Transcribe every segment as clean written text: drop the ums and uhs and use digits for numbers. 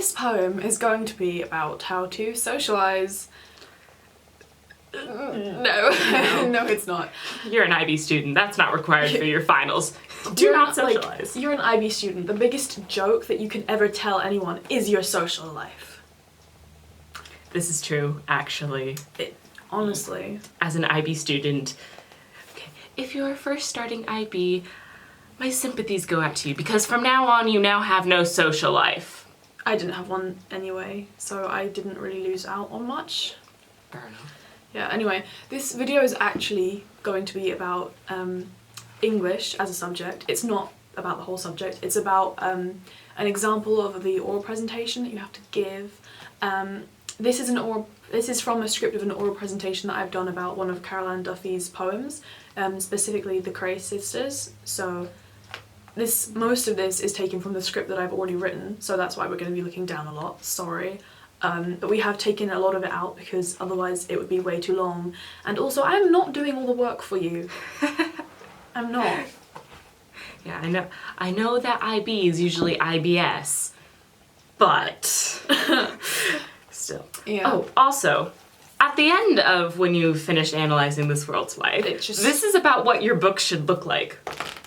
this poem is going to be about how to socialise. No, no it's not. You're an IB student, that's not required for your finals. Do not socialise. You're an IB student, the biggest joke that you can ever tell anyone is your social life. This is true, actually. Honestly. As an IB student, okay, if you're first starting IB, my sympathies go out to you, because from now on you now have no social life. I didn't have one anyway, so I didn't really lose out on much. Fair enough. Yeah, anyway, this video is actually going to be about English as a subject. It's not about the whole subject, it's about an example of the oral presentation that you have to give. This is from a script of an oral presentation that I've done about one of Carol Ann Duffy's poems, specifically the Kray Sisters. So most of this is taken from the script that I've already written, so that's why we're going to be looking down a lot, sorry. But we have taken a lot of it out because otherwise it would be way too long. And also, I'm not doing all the work for you. I'm not. Yeah, I know that IB is usually IBS, but still. Yeah. Oh, also, at the end of when you finished analyzing this world's life, this is about what your book should look like.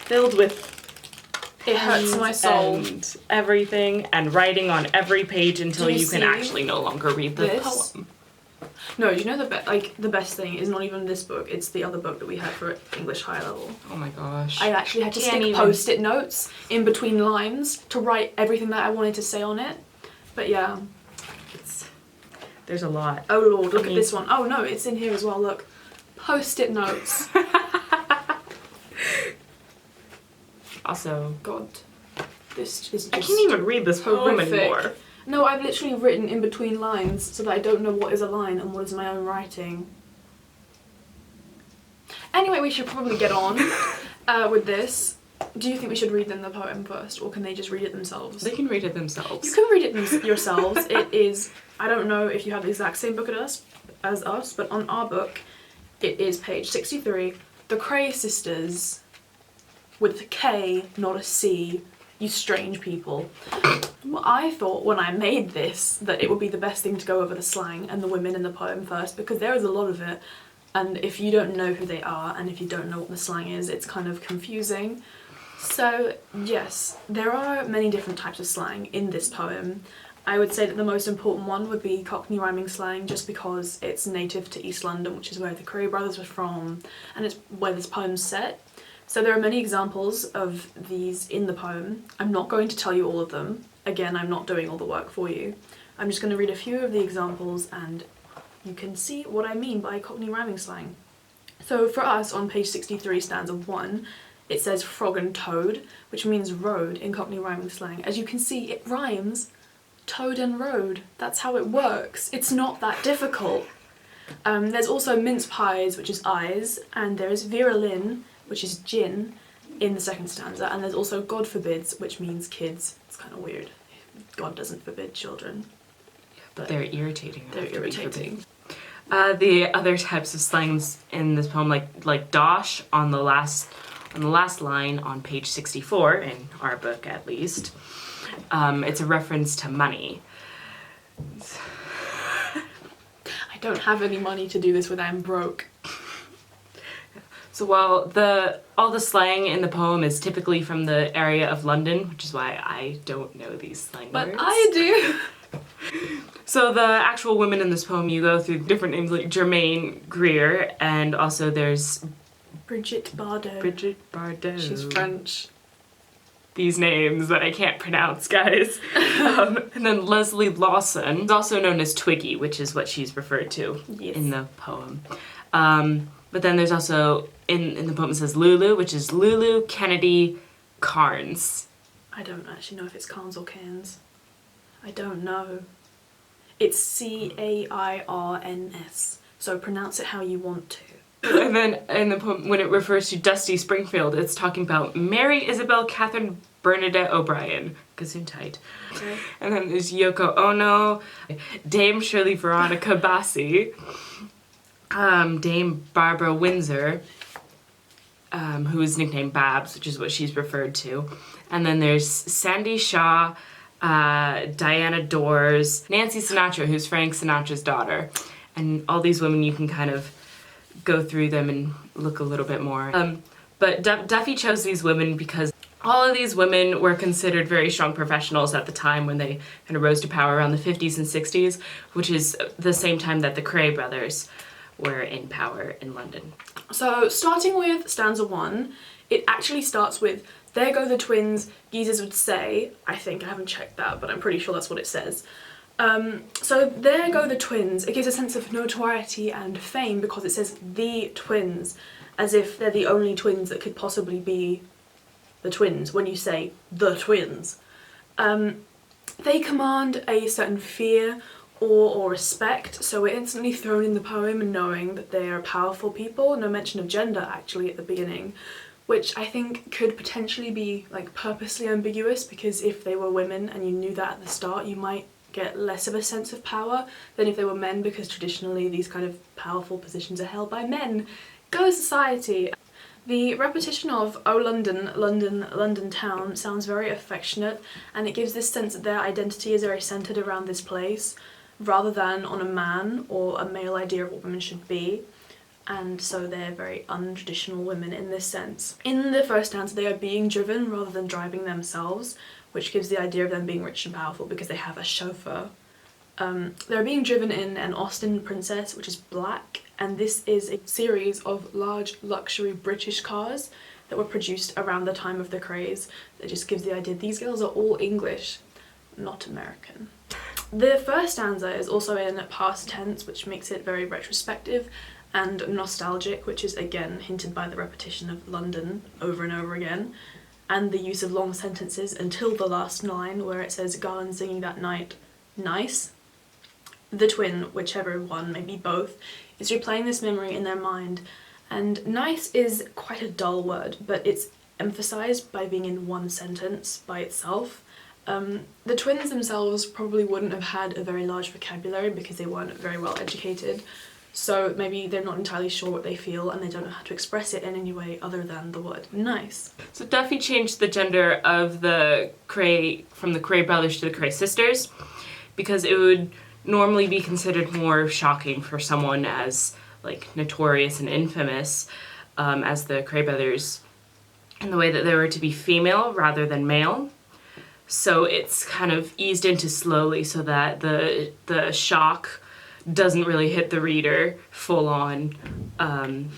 Filled with it hurts my soul. And everything, and writing on every page until you can actually no longer read the poem. No, you know the best thing is not even this book, it's the other book that we had for English higher level. Oh my gosh. I actually had to stick post-it notes in between lines to write everything that I wanted to say on it. But yeah. There's a lot. Oh lord, look at this one. Oh no, it's in here as well, look. Post-it notes. Also, God, this is just I can't even read this poem anymore. No, I've literally written in between lines so that I don't know what is a line and what is my own writing. Anyway, we should probably get on with this. Do you think we should read them the poem first, or can they just read it themselves? They can read it themselves. You can read it yourselves. It is, I don't know if you have the exact same book as us, but on our book, it is page 63, The Kray Sisters, with a K, not a C, you strange people. Well, I thought when I made this that it would be the best thing to go over the slang and the women in the poem first, because there is a lot of it, and if you don't know who they are and if you don't know what the slang is, it's kind of confusing. So yes, there are many different types of slang in this poem. I would say that the most important one would be Cockney rhyming slang, just because it's native to East London, which is where the Kray brothers were from, and it's where this poem's set. So there are many examples of these in the poem. I'm not going to tell you all of them. Again, I'm not doing all the work for you. I'm just going to read a few of the examples and you can see what I mean by Cockney rhyming slang. So for us, on page 63, stanza 1, it says frog and toad, which means road in Cockney rhyming slang. As you can see, it rhymes toad and road. That's how it works. It's not that difficult. There's also mince pies, which is eyes, and there is Vera Lynn, which is gin, in the second stanza, and there's also God forbids, which means kids. It's kind of weird. God doesn't forbid children. But they're irritating. They're irritating. The other types of slangs in this poem, like dosh on the last line on page 64, in our book at least, it's a reference to money. I don't have any money to do this with, I'm broke. So while all the slang in the poem is typically from the area of London, which is why I don't know these slang words. But I do! So the actual women in this poem, you go through different names like Germaine Greer, and also there's Brigitte Bardot. Brigitte Bardot. She's French. These names that I can't pronounce, guys. And then Leslie Lawson, also known as Twiggy, which is what she's referred to in the poem. But then there's also, in the poem it says Lulu, which is Lulu Kennedy Carnes. I don't actually know if it's Carnes or Cairns. I don't know. It's C-A-I-R-N-S, so pronounce it how you want to. And then in the poem, when it refers to Dusty Springfield, it's talking about Mary Isabel Catherine Bernadette O'Brien, Gesundheit. Okay. And then there's Yoko Ono, Dame Shirley Veronica Bassi, Dame Barbara Windsor, who is nicknamed Babs, which is what she's referred to. And then there's Sandy Shaw, Diana Dors, Nancy Sinatra, who's Frank Sinatra's daughter. And all these women, you can kind of go through them and look a little bit more. But Duffy chose these women because all of these women were considered very strong professionals at the time when they kind of rose to power around the 50s and 60s, which is the same time that the Kray brothers were in power in London. So starting with stanza 1, it actually starts with, "There go the twins, geezers would say," I think, I haven't checked that, but I'm pretty sure that's what it says. So there go the twins. It gives a sense of notoriety and fame because it says the twins, as if they're the only twins that could possibly be the twins when you say the twins. They command a certain fear or respect, so we're instantly thrown in the poem knowing that they are powerful people. No mention of gender actually at the beginning, which I think could potentially be like purposely ambiguous, because if they were women and you knew that at the start, you might get less of a sense of power than if they were men, because traditionally these kind of powerful positions are held by men. Go society! The repetition of "Oh London, London, London town" sounds very affectionate, and it gives this sense that their identity is very centred around this place rather than on a man or a male idea of what women should be. And so they're very untraditional women in this sense. In the first stanza, they are being driven rather than driving themselves, which gives the idea of them being rich and powerful because they have a chauffeur. They're being driven in an Austin Princess, which is black, and this is a series of large luxury British cars that were produced around the time of the craze. That just gives the idea these girls are all English, not American. The first stanza is also in past tense, which makes it very retrospective and nostalgic, which is again hinted by the repetition of London over and over again, and the use of long sentences until the last line where it says "Garland singing that night, nice." The twin, whichever one, maybe both, is replaying this memory in their mind, and nice is quite a dull word, but it's emphasised by being in one sentence by itself. The twins themselves probably wouldn't have had a very large vocabulary because they weren't very well educated, so maybe they're not entirely sure what they feel and they don't know how to express it in any way other than the word nice. So Duffy changed the gender of the Kray, from the Kray brothers to the Kray sisters, because it would normally be considered more shocking for someone as like notorious and infamous as the Kray brothers, in the way that they were to be female rather than male. So it's kind of eased into slowly so that the shock doesn't really hit the reader full on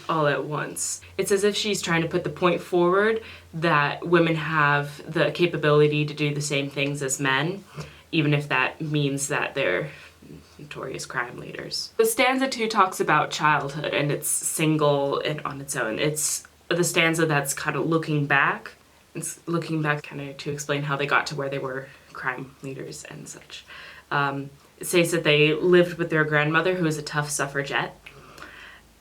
all at once. It's as if she's trying to put the point forward that women have the capability to do the same things as men, even if that means that they're notorious crime leaders. The stanza 2 talks about childhood, and it's single and on its own. It's the stanza that's kind of looking back. It's looking back kind of to explain how they got to where they were crime leaders and such. It says that they lived with their grandmother, who was a tough suffragette,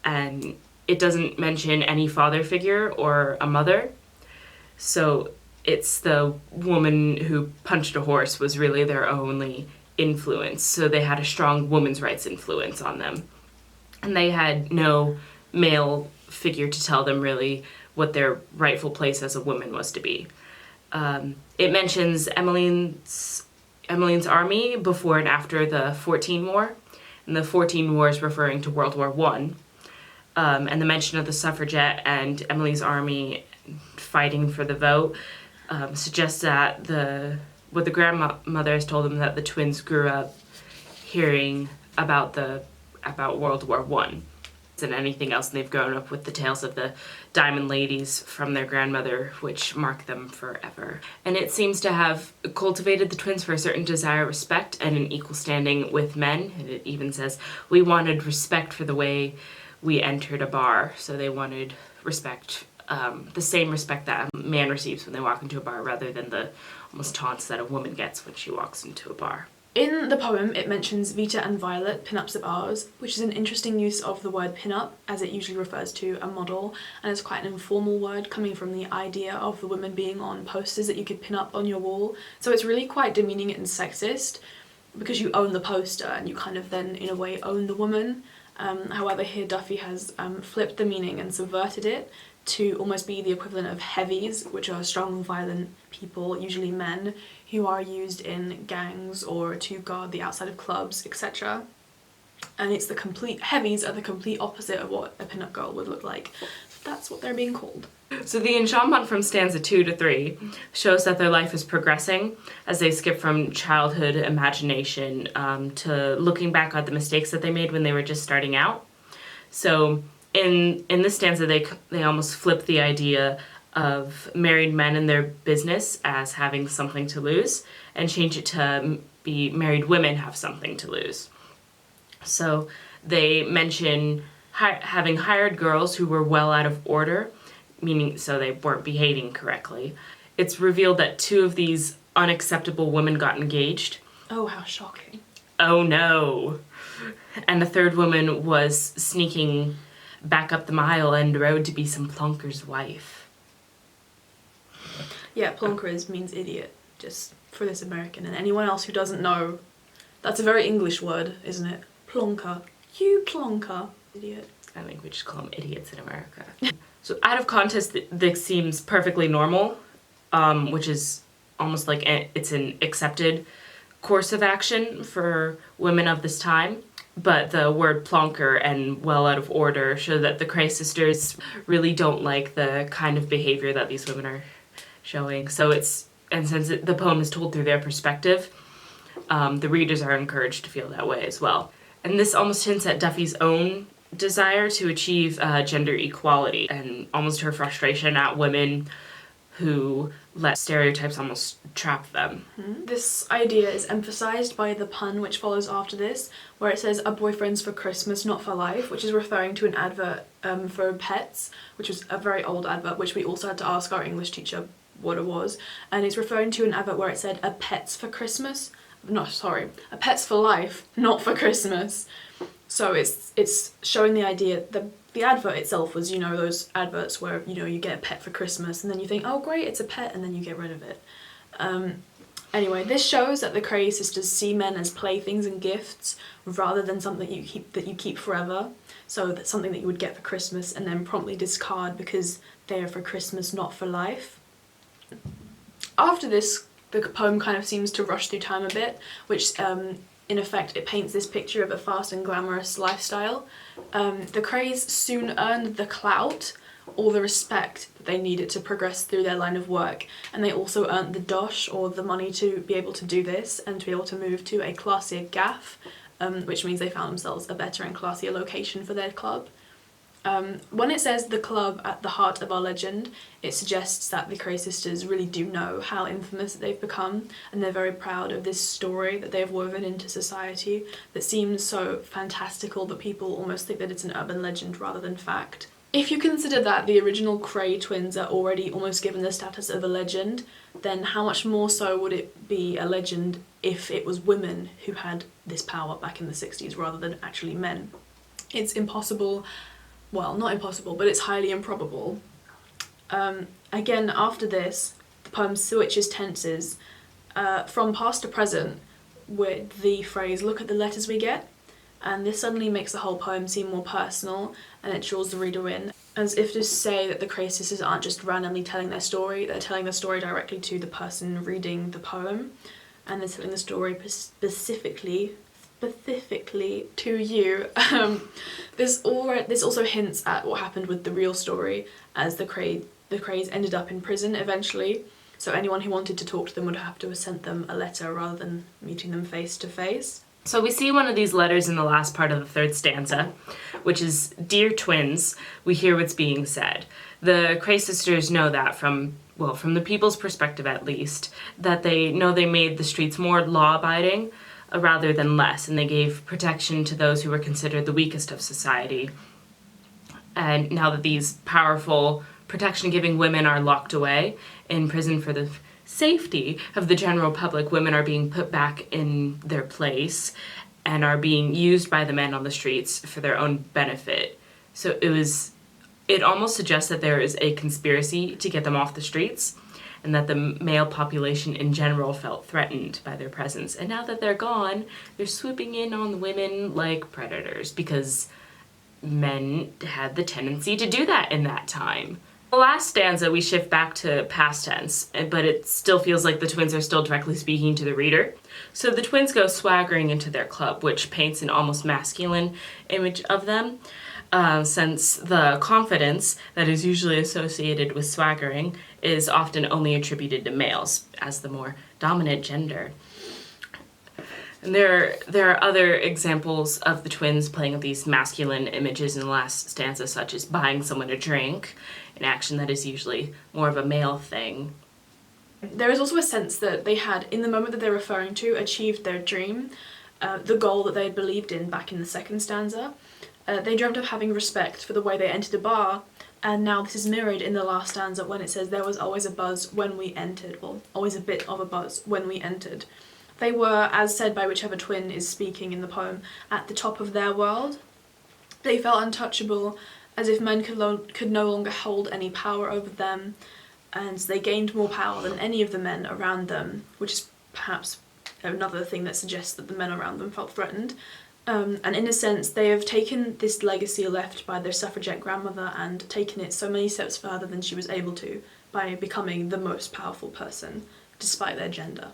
and it doesn't mention any father figure or a mother. So it's the woman who punched a horse was really their only influence. So they had a strong women's rights influence on them. And they had no male figure to tell them really what their rightful place as a woman was to be. It mentions Emmeline's army before and after the 14 War, and the 14 War is referring to World War I. And the mention of the suffragette and Emily's army fighting for the vote suggests that what the grandmother has told them, that the twins grew up hearing about World War I and anything else, and they've grown up with the tales of the Diamond Ladies from their grandmother, which mark them forever. And it seems to have cultivated the twins for a certain desire of respect and an equal standing with men. And it even says, "We wanted respect for the way we entered a bar." So they wanted respect, the same respect that a man receives when they walk into a bar, rather than the almost taunts that a woman gets when she walks into a bar. In the poem, it mentions Vita and Violet, pin-ups of ours, which is an interesting use of the word pin-up, as it usually refers to a model, and it's quite an informal word coming from the idea of the women being on posters that you could pin up on your wall. So it's really quite demeaning and sexist, because you own the poster and you kind of then, in a way, own the woman. However, here Duffy has flipped the meaning and subverted it to almost be the equivalent of heavies, which are strong and violent people, usually men, who are used in gangs or to guard the outside of clubs, etc. And it's the complete, heavies are the complete opposite of what a pin-up girl would look like. That's what they're being called. So the enchantment from stanza 2 to 3 shows that their life is progressing as they skip from childhood imagination to looking back at the mistakes that they made when they were just starting out. So in this stanza, they almost flip the idea of married men and their business as having something to lose and change it to be married women have something to lose. So they mention having hired girls who were well out of order, meaning so they weren't behaving correctly. It's revealed that 2 of these unacceptable women got engaged. Oh, how shocking. Oh no. And the 3rd woman was sneaking back up the Mile End Road to be some plonker's wife. Yeah, plonker means idiot, just for this American. And anyone else who doesn't know, that's a very English word, isn't it? Plonker. You plonker. Idiot. I think we just call them idiots in America. So out of context, this seems perfectly normal, which is almost like it's an accepted course of action for women of this time. But the word plonker and well out of order show that the Cray Sisters really don't like the kind of behavior that these women are showing. So since the poem is told through their perspective, the readers are encouraged to feel that way as well. And this almost hints at Duffy's own desire to achieve gender equality and almost her frustration at women who let stereotypes almost trap them. This idea is emphasised by the pun which follows after this, where it says, "A boyfriend's for Christmas, not for life," which is referring to an advert for pets, which was a very old advert, which we also had to ask our English teacher what it was. And it's referring to an advert where it said, "A pet's for Christmas." A pet's for life, not for Christmas. So it's showing the idea, the advert itself was, you know, those adverts where, you know, you get a pet for Christmas and then you think, oh great, it's a pet, and then you get rid of it. Anyway, this shows that the Kray Sisters see men as playthings and gifts rather than something that you keep forever. So that's something that you would get for Christmas and then promptly discard because they are for Christmas, not for life. After this, the poem kind of seems to rush through time a bit, which in effect it paints this picture of a fast and glamorous lifestyle. The Krays soon earned the clout or the respect that they needed to progress through their line of work, and they also earned the dosh or the money to be able to do this and to be able to move to a classier gaff, which means they found themselves a better and classier location for their club. When it says the club at the heart of our legend, it suggests that the Kray Sisters really do know how infamous they've become, and they're very proud of this story that they've woven into society that seems so fantastical that people almost think that it's an urban legend rather than fact. If you consider that the original Kray twins are already almost given the status of a legend, then how much more so would it be a legend if it was women who had this power back in the 60s rather than actually men? It's impossible. Well, not impossible, but it's highly improbable. Again, after this, the poem switches tenses from past to present with the phrase, "Look at the letters we get," and this suddenly makes the whole poem seem more personal, and it draws the reader in, as if to say that the Kray Sisters aren't just randomly telling their story, they're telling their story directly to the person reading the poem, and they're telling the story specifically to you. This also hints at what happened with the real story, as the Krays ended up in prison eventually, so anyone who wanted to talk to them would have to have sent them a letter rather than meeting them face to face. So we see one of these letters in the last part of the third stanza, which is, "Dear twins, we hear what's being said." The Kray Sisters know that from the people's perspective at least, that they know they made the streets more law-abiding rather than less, and they gave protection to those who were considered the weakest of society. And now that these powerful protection-giving women are locked away in prison for the safety of the general public, women are being put back in their place and are being used by the men on the streets for their own benefit. So it almost suggests that there is a conspiracy to get them off the streets, and that the male population in general felt threatened by their presence. And now that they're gone, they're swooping in on the women like predators, because men had the tendency to do that in that time. The last stanza, we shift back to past tense, but it still feels like the twins are still directly speaking to the reader. So the twins go swaggering into their club, which paints an almost masculine image of them, since the confidence that is usually associated with swaggering is often only attributed to males, as the more dominant gender. And there are other examples of the twins playing with these masculine images in the last stanza, such as buying someone a drink, an action that is usually more of a male thing. There is also a sense that they had, in the moment that they're referring to, achieved their dream, the goal that they had believed in back in the second stanza. They dreamt of having respect for the way they entered a bar, and now this is mirrored in the last stanza when it says there was always a buzz when we entered, or always a bit of a buzz when we entered. They were, as said by whichever twin is speaking in the poem, at the top of their world. They felt untouchable, as if men could no longer hold any power over them, and they gained more power than any of the men around them, which is perhaps another thing that suggests that the men around them felt threatened. And in a sense, they have taken this legacy left by their suffragette grandmother and taken it so many steps further than she was able to by becoming the most powerful person, despite their gender.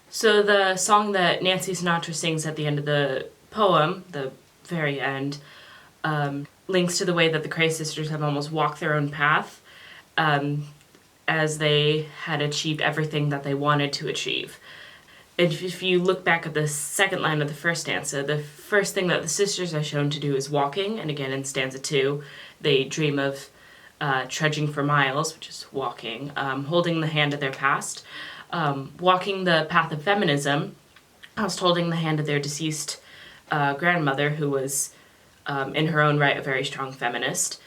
So the song that Nancy Sinatra sings at the end of the poem, the very end, links to the way that the Kray sisters have almost walked their own path, as they had achieved everything that they wanted to achieve. If you look back at the second line of the first stanza, the first thing that the sisters are shown to do is walking, and again in stanza 2, they dream of trudging for miles, which is walking, holding the hand of their past, walking the path of feminism, whilst holding the hand of their deceased grandmother, who was in her own right a very strong feminist,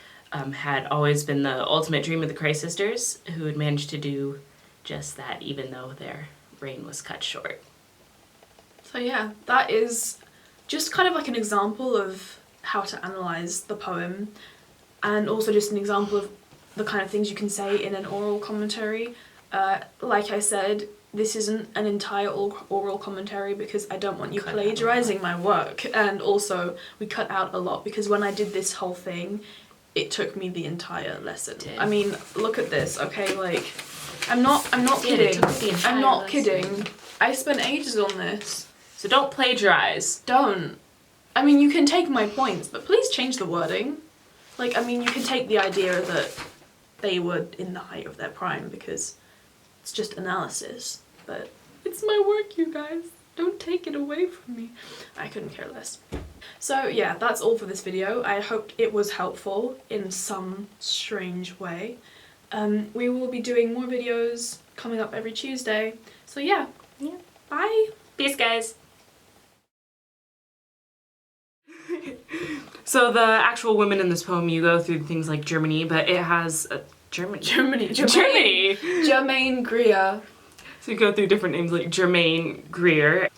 had always been the ultimate dream of the Kray sisters, who had managed to do just that, even though their reign was cut short. So yeah, that is just kind of like an example of how to analyse the poem, and also just an example of the kind of things you can say in an oral commentary. Like I said, this isn't an entire oral commentary because I don't want you plagiarising my work, and also we cut out a lot because when I did this whole thing, it took me the entire lesson. I mean, look at this, okay, like, I'm not kidding. I'm not kidding. I spent ages on this. So don't plagiarize. Don't. I mean, you can take my points, but please change the wording. Like, I mean, you can take the idea that they were in the height of their prime because it's just analysis, but it's my work, you guys. Don't take it away from me. I couldn't care less. So yeah, that's all for this video. I hope it was helpful in some strange way. We will be doing more videos coming up every Tuesday. So yeah. Bye. Peace, guys. So the actual women in this poem, you go through things like Germany, but it has a Germany. Germaine Greer. So you go through different names like Germaine Greer.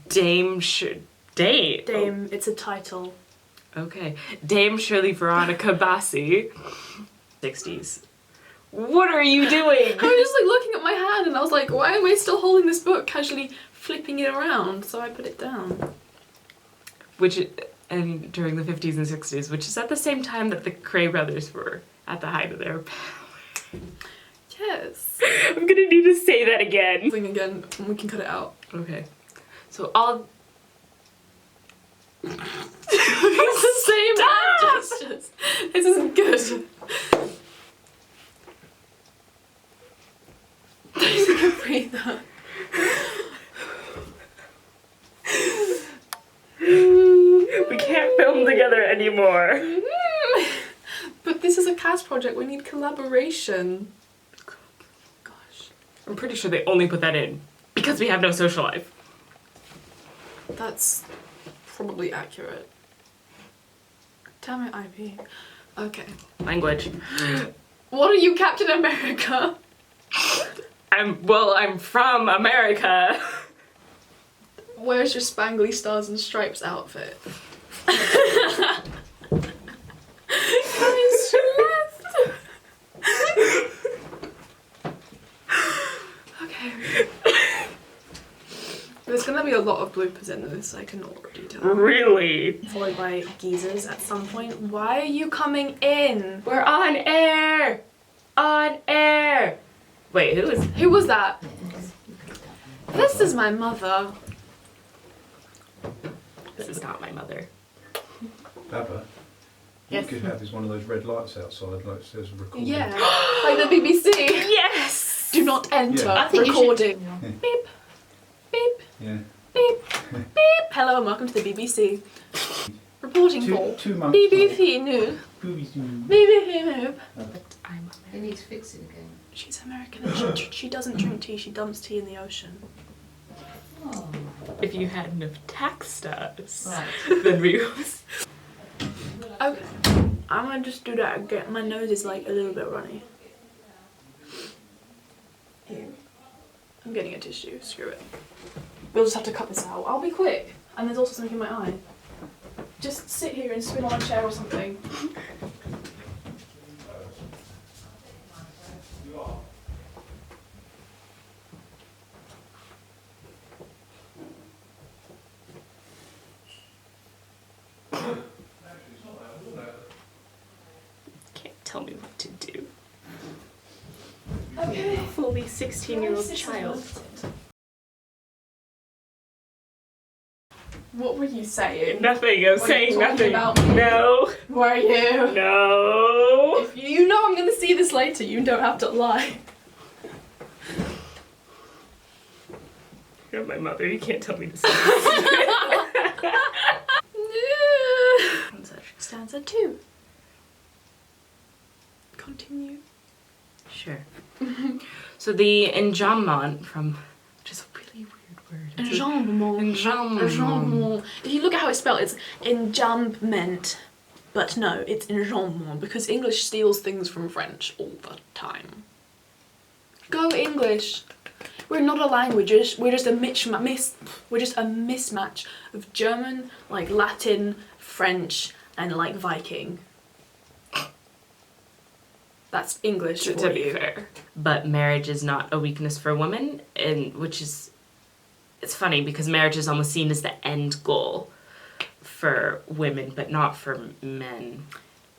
Dame, It's a title. Okay. Dame Shirley Veronica Bassi. 60s. What are you doing? I was just like looking at my hand and I was like, why am I still holding this book, casually flipping it around? So I put it down. And during the 50s and 60s, which is at the same time that the Kray brothers were at the height of their power. Yes. I'm gonna need to say that again. Thing again, and we can cut it out. Okay. So all... It's the same hand gestures. This isn't good. Take a breather. We can't film together anymore. But this is a cast project, we need collaboration. Gosh. I'm pretty sure they only put that in because we have no social life. That's probably accurate. Damn it, IP. Okay. Language. What are you, Captain America? I'm from America. Where's your spangly stars and stripes outfit? Guys, she left. Okay. There's gonna there'll be a lot of bloopers in this, I can already tell. Really? Followed by geezers at some point. Why are you coming in? We're on air! On air! Wait, Who was that? This is my mother. This is not my mother. Papa, Yes. you could have is one of those red lights outside, like it says recording. Yeah, like the BBC. Yes! Do not enter. Yeah. I think you recording. should- Beep, beep, Yeah. beep, beep. Hello and welcome to the BBC. Reporting for Two months. BBC News. BBC News. But I'm It needs fixing again. She's American and she doesn't drink tea, she dumps tea in the ocean. Oh, If you hadn't have taxed us, right. then we Okay, I'm gonna just do that again. My nose is like a little bit runny. Here. I'm getting a tissue, screw it. We'll just have to cut this out. I'll be quick. And there's also something in my eye. Just sit here and spin on a chair or something. can't tell me what to do. Okay. Fully 16-year-old child. What were you saying? Nothing, I'm What are saying you talking nothing. about me? No. Were you? No. If you know I'm gonna see this later, you don't have to lie. You're my mother, you can't tell me to say this. Stanza 2. Continue. Sure. So the enjambment from, which is a really weird word. It's a- Enjambment. Enjambment. Enjambment. If you look at how it's spelled, it's enjambment. But no, it's enjambment because English steals things from French all the time. Go English. We're not a language. We're just a mismatch of German, like Latin, French, and like Viking. That's English To for be you. fair. But marriage is not a weakness for women, and it's funny because marriage is almost seen as the end goal for women, but not for men.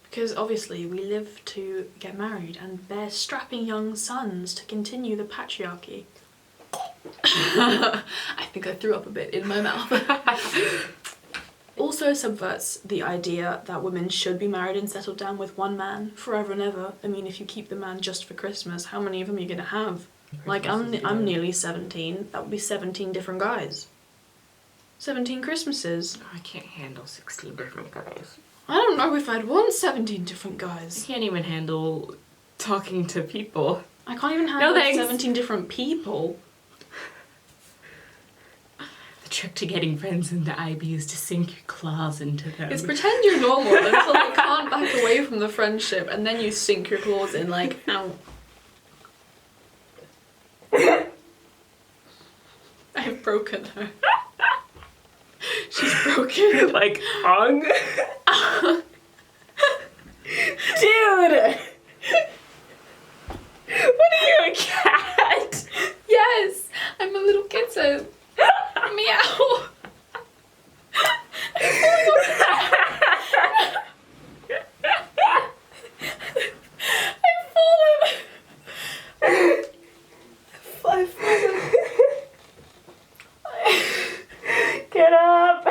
Because obviously we live to get married and bear strapping young sons to continue the patriarchy. I think I threw up a bit in my mouth. Also subverts the idea that women should be married and settled down with one man forever and ever. I mean, if you keep the man just for Christmas, how many of them are you gonna have? Like, I'm nearly 17. That would be 17 different guys. 17 Christmases. I can't handle 16 different guys. I don't know if I'd want 17 different I guys. can't even handle talking to people. I can't even handle thanks. 17 different people. The trick to getting friends into IB is to sink your claws into them. It's pretend you're normal until you can't back away from the friendship and then you sink your claws in like, ow. I have broken her. She's broken. like, hung? Dude! What are you, a cat? Yes, I'm a little kitten. Meow. I've fallen. I've fallen. Get up!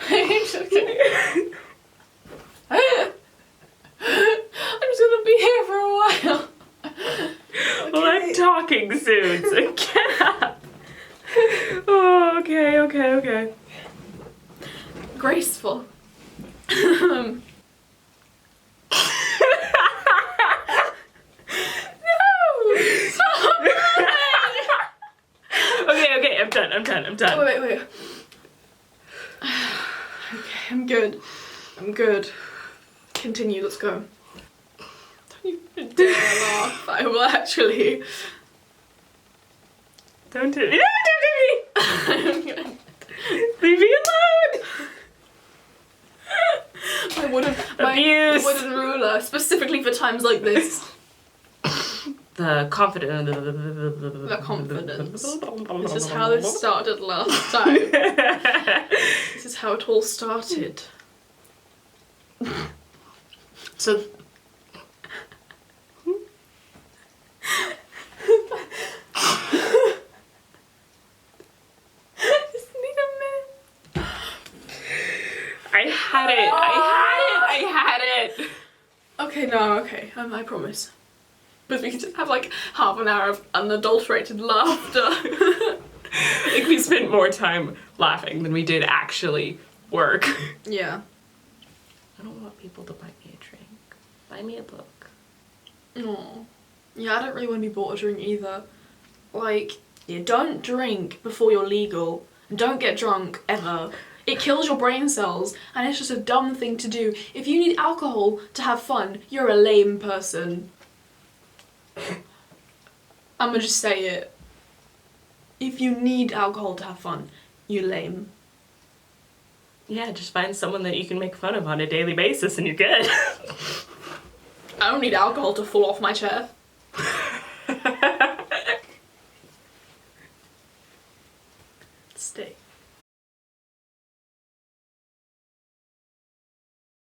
I'm just gonna be here for a while. Well, I'm talking soon, so get up! Oh, okay. Graceful. Okay, I'm done. Oh, wait. Okay, I'm good. Continue, let's go. Don't even dare laugh. I will actually. Don't do me! Leave me alone! My Abuse. wooden ruler, specifically for times like this. The confident. The confidence. This is how this started last time. This is how it all started. So. I had it. Okay, no, okay, I promise. But we can just have like half an hour of unadulterated laughter. Like we spent more time laughing than we did actually work. Yeah. I don't want people to buy me a drink. Buy me a book. Aw. Yeah, I don't really want to be bought a drink either. Like, yeah, don't drink before you're legal. And don't get drunk, ever. It kills your brain cells, and it's just a dumb thing to do. If you need alcohol to have fun, you're a lame person. I'ma just say it. If you need alcohol to have fun, you're lame. Yeah, just find someone that you can make fun of on a daily basis and you're good. I don't need alcohol to fall off my chair. Stay.